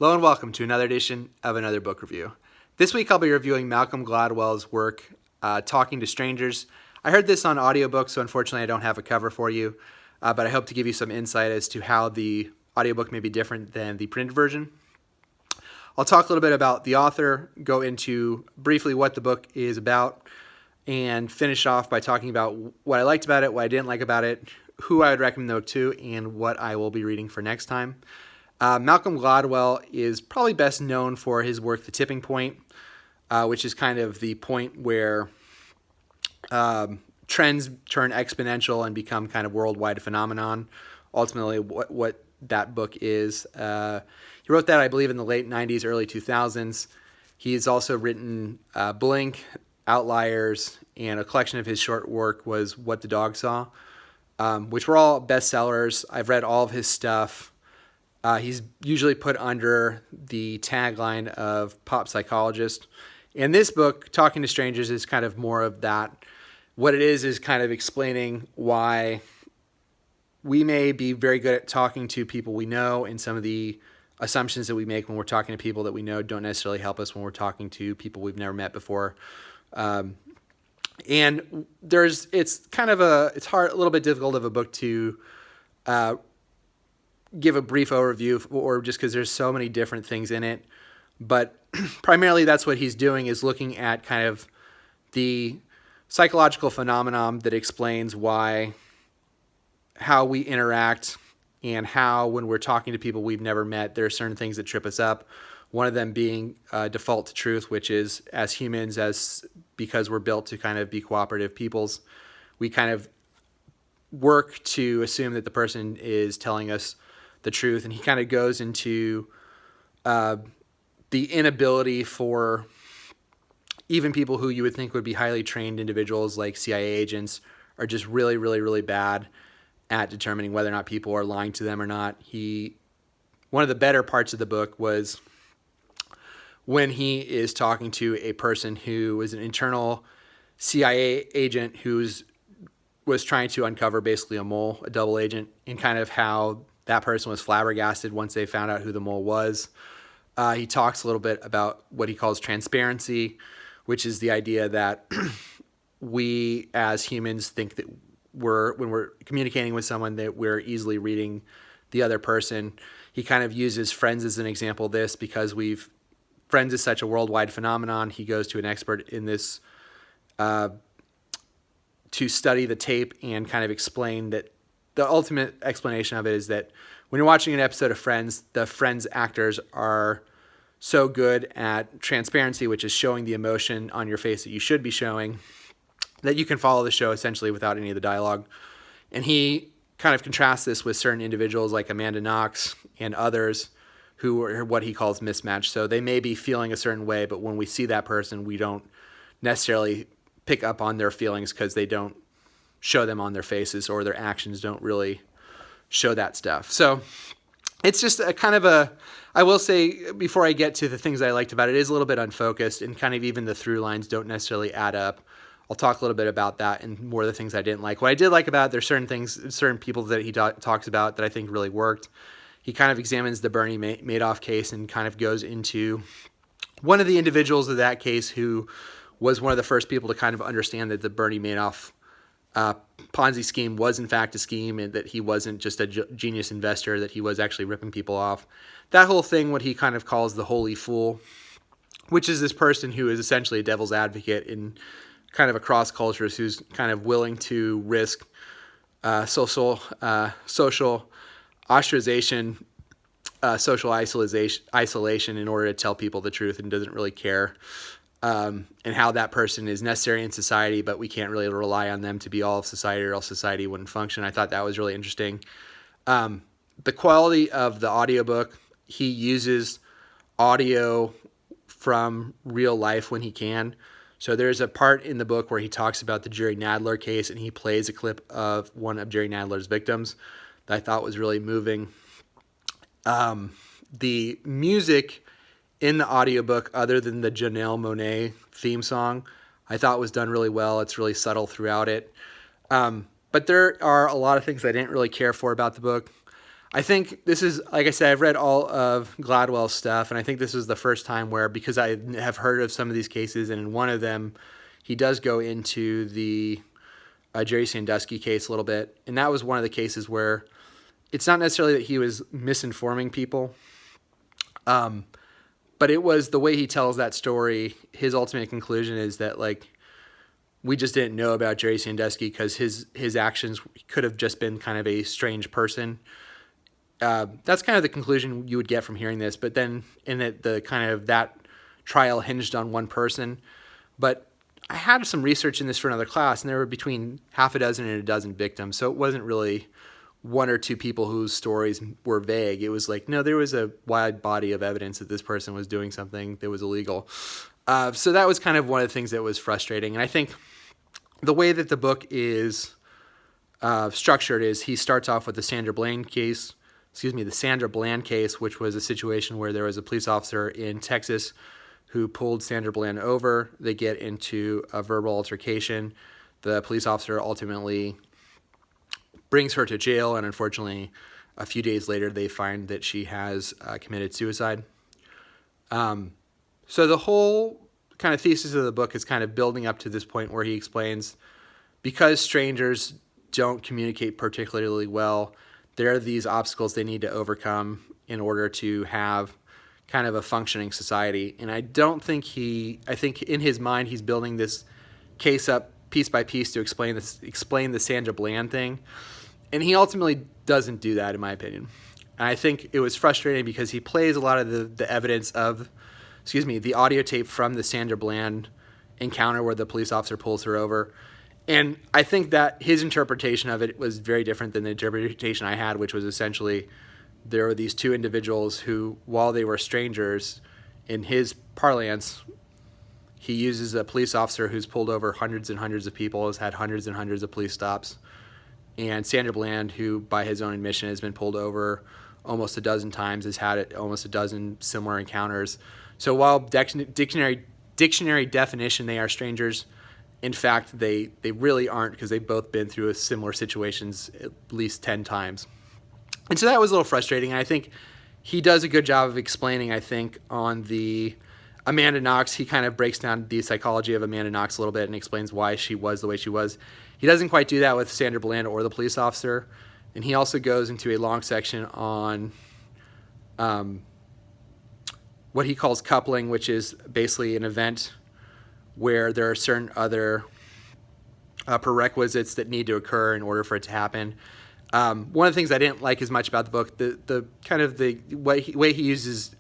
Hello and welcome to another edition of Another Book Review. This week I'll be reviewing Malcolm Gladwell's work, Talking to Strangers. I heard this on audiobook, so unfortunately I don't have a cover for you, but I hope to give you some insight as to how the audiobook may be different than the printed version. I'll talk a little bit about the author, go into briefly what the book is about, and finish off by talking about what I liked about it, what I didn't like about it, who I would recommend the book to, and what I will be reading for next time. Malcolm Gladwell is probably best known for his work, The Tipping Point, which is kind of the point where trends turn exponential and become kind of worldwide phenomenon. Ultimately, what that book is. He wrote that, I believe, in the late 90s, early 2000s. He's also written Blink, Outliers, and a collection of his short work was What the Dog Saw, which were all bestsellers. I've read all of his stuff. He's usually put under the tagline of pop psychologist. And this book, Talking to Strangers, is kind of more of that. What it is kind of explaining why we may be very good at talking to people we know, and some of the assumptions that we make when we're talking to people that we know don't necessarily help us when we're talking to people we've never met before. And it's hard, a little bit difficult of a book to give a brief overview, or just because there's so many different things in it. But primarily that's what he's doing, is looking at kind of the psychological phenomenon that explains how we interact, and how when we're talking to people we've never met, there are certain things that trip us up. One of them being default to truth, which is, as humans, because we're built to kind of be cooperative peoples, we kind of work to assume that the person is telling us the truth. And he kind of goes into the inability for even people who you would think would be highly trained individuals, like CIA agents, are just really, really, really bad at determining whether or not people are lying to them or not. One of the better parts of the book was when he is talking to a person who was an internal CIA agent who was trying to uncover basically a mole, a double agent, and kind of how that person was flabbergasted once they found out who the mole was. He talks a little bit about what he calls transparency, which is the idea that we as humans think that when we're communicating with someone, that we're easily reading the other person. He kind of uses Friends as an example of this, because Friends is such a worldwide phenomenon. He goes to an expert in this to study the tape and kind of explain that the ultimate explanation of it is that when you're watching an episode of Friends, the Friends actors are so good at transparency, which is showing the emotion on your face that you should be showing, that you can follow the show essentially without any of the dialogue. And he kind of contrasts this with certain individuals like Amanda Knox and others who are what he calls mismatched. So they may be feeling a certain way, but when we see that person, we don't necessarily pick up on their feelings because they don't show them on their faces, or their actions don't really show that stuff. So it's just I will say, before I get to the things I liked about it, it is a little bit unfocused, and kind of even the through lines don't necessarily add up. I'll talk a little bit about that and more of the things I didn't like. What I did like about it, there's certain people that he talks about that I think really worked. He kind of examines the Bernie Madoff case and kind of goes into one of the individuals of that case who was one of the first people to kind of understand that the Bernie Madoff Ponzi scheme was in fact a scheme, and that he wasn't just a genius investor, that he was actually ripping people off. That whole thing, what he kind of calls the holy fool, which is this person who is essentially a devil's advocate in kind of across cultures, who's kind of willing to risk social ostracization, social isolation in order to tell people the truth, and doesn't really care. And how that person is necessary in society, but we can't really rely on them to be all of society, or else society wouldn't function. I thought that was really interesting. The quality of the audiobook, he uses audio from real life when he can. So there's a part in the book where he talks about the Jerry Nadler case, and he plays a clip of one of Jerry Nadler's victims that I thought was really moving. The music in the audiobook, other than the Janelle Monáe theme song, I thought was done really well. It's really subtle throughout it. But there are a lot of things I didn't really care for about the book. I think this is, like I said, I've read all of Gladwell's stuff, and I think this was the first time where, because I have heard of some of these cases, and in one of them, he does go into the Jerry Sandusky case a little bit, and that was one of the cases where it's not necessarily that he was misinforming people, but it was the way he tells that story. His ultimate conclusion is that, like, we just didn't know about Jerry Sandusky because his actions could have just been kind of a strange person. That's kind of the conclusion you would get from hearing this, but then in the kind of that trial hinged on one person. But I had some research in this for another class, and there were between half a dozen and a dozen victims, so it wasn't really one or two people whose stories were vague. It was like, no, there was a wide body of evidence that this person was doing something that was illegal. So that was kind of one of the things that was frustrating. And I think the way that the book is structured is he starts off with the Sandra Bland case, which was a situation where there was a police officer in Texas who pulled Sandra Bland over. They get into a verbal altercation. The police officer ultimately brings her to jail, and unfortunately, a few days later, they find that she has committed suicide. So the whole kind of thesis of the book is kind of building up to this point where he explains, because strangers don't communicate particularly well, there are these obstacles they need to overcome in order to have kind of a functioning society. And I think in his mind, he's building this case up piece by piece to explain the Sandra Bland thing. And he ultimately doesn't do that, in my opinion. And I think it was frustrating because he plays a lot of the evidence of, the audio tape from the Sandra Bland encounter where the police officer pulls her over. And I think that his interpretation of it was very different than the interpretation I had, which was essentially there were these two individuals who, while they were strangers, in his parlance, he uses a police officer who's pulled over hundreds and hundreds of people, has had hundreds and hundreds of police stops, and Sandra Bland, who by his own admission has been pulled over almost a dozen times, has had almost a dozen similar encounters. So while dictionary definition they are strangers, in fact they really aren't, because they've both been through similar situations at least 10 times. And so that was a little frustrating. And I think he does a good job of explaining, I think, on the Amanda Knox, he kind of breaks down the psychology of Amanda Knox a little bit and explains why she was the way she was. He doesn't quite do that with Sandra Bland or the police officer. And he also goes into a long section on what he calls coupling, which is basically an event where there are certain other prerequisites that need to occur in order for it to happen. One of the things I didn't like as much about the book, the kind of the way he uses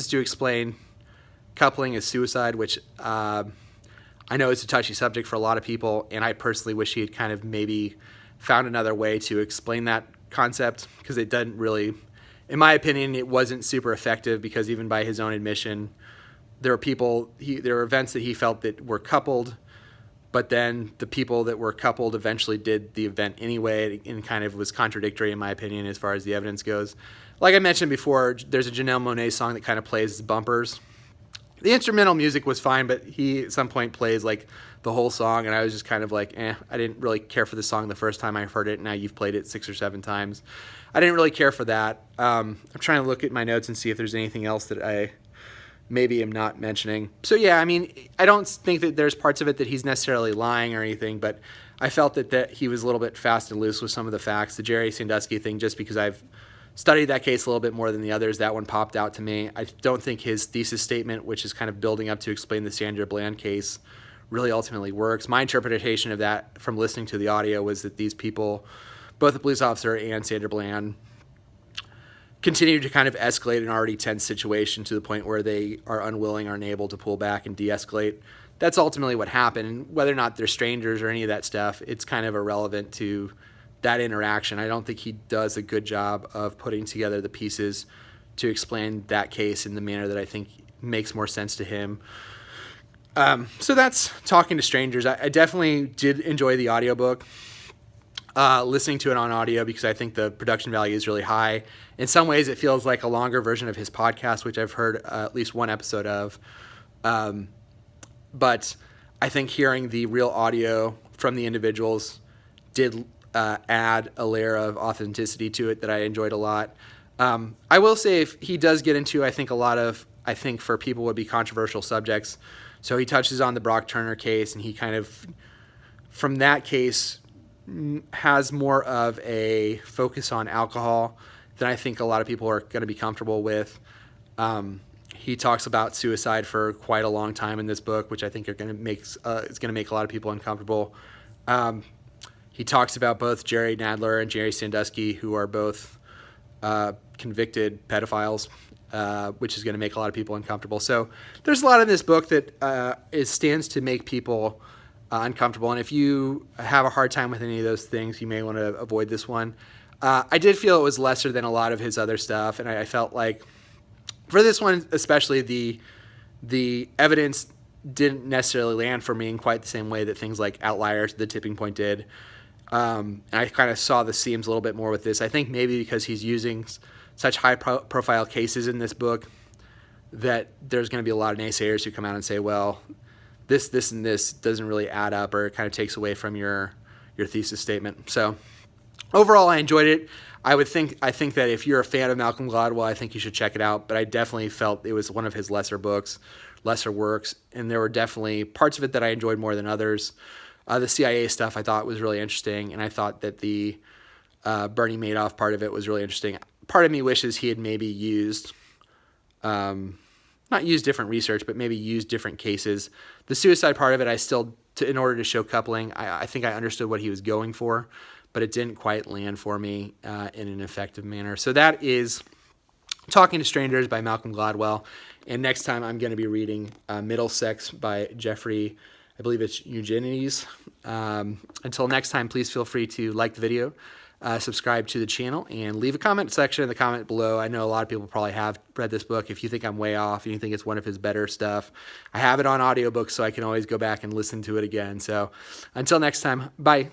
to explain coupling is suicide, which I know is a touchy subject for a lot of people, and I personally wish he had kind of maybe found another way to explain that concept, because it doesn't really, in my opinion, it wasn't super effective, because even by his own admission, there were events that he felt that were coupled, but then the people that were coupled eventually did the event anyway, and kind of was contradictory, in my opinion, as far as the evidence goes. Like I mentioned before, there's a Janelle Monáe song that kind of plays as bumpers. The instrumental music was fine, but he at some point plays like the whole song, and I was just kind of like, I didn't really care for the song the first time I heard it. Now you've played it 6 or 7 times. I didn't really care for that. I'm trying to look at my notes and see if there's anything else that I maybe am not mentioning. So yeah, I mean, I don't think that there's parts of it that he's necessarily lying or anything, but I felt that he was a little bit fast and loose with some of the facts. The Jerry Sandusky thing, just because I've studied that case a little bit more than the others, that one popped out to me. I don't think his thesis statement, which is kind of building up to explain the Sandra Bland case, really ultimately works. My interpretation of that from listening to the audio was that these people, both the police officer and Sandra Bland, continue to kind of escalate an already tense situation to the point where they are unwilling or unable to pull back and de-escalate. That's ultimately what happened. And whether or not they're strangers or any of that stuff, it's kind of irrelevant to that interaction. I don't think he does a good job of putting together the pieces to explain that case in the manner that I think makes more sense to him. So that's Talking to Strangers. I definitely did enjoy the audiobook. Listening to it on audio, because I think the production value is really high. In some ways, it feels like a longer version of his podcast, which I've heard at least one episode of. But I think hearing the real audio from the individuals did add a layer of authenticity to it that I enjoyed a lot. I will say if he does get into, I think, a lot of, I think for people would be controversial subjects. So he touches on the Brock Turner case, and he kind of, from that case, has more of a focus on alcohol than I think a lot of people are going to be comfortable with. He talks about suicide for quite a long time in this book, which I think is going to make a lot of people uncomfortable. He talks about both Jerry Nadler and Jerry Sandusky, who are both convicted pedophiles, which is going to make a lot of people uncomfortable. So there's a lot in this book that stands to make people uncomfortable. And if you have a hard time with any of those things, you may want to avoid this one. I did feel it was lesser than a lot of his other stuff, and I felt like for this one especially, the evidence didn't necessarily land for me in quite the same way that things like Outliers, The Tipping Point did. And I kind of saw the seams a little bit more with this. I think maybe because he's using such high-profile cases in this book that there's going to be a lot of naysayers who come out and say, well, this, and this doesn't really add up, or it kind of takes away from your thesis statement. So overall, I enjoyed it. I think that if you're a fan of Malcolm Gladwell, I think you should check it out. But I definitely felt it was one of his lesser works, and there were definitely parts of it that I enjoyed more than others. The CIA stuff I thought was really interesting, and I thought that the Bernie Madoff part of it was really interesting. Part of me wishes he had maybe used, not used different research, but maybe used different cases. The suicide part of it, in order to show coupling, I think I understood what he was going for, but it didn't quite land for me in an effective manner. So that is Talking to Strangers by Malcolm Gladwell. And next time I'm going to be reading Middlesex by Jeffrey, I believe it's Eugenides. Until next time, please feel free to like the video, subscribe to the channel, and leave a comment section in the comment below. I know a lot of people probably have read this book. If you think I'm way off, and you think it's one of his better stuff, I have it on audiobook, so I can always go back and listen to it again. So until next time, bye.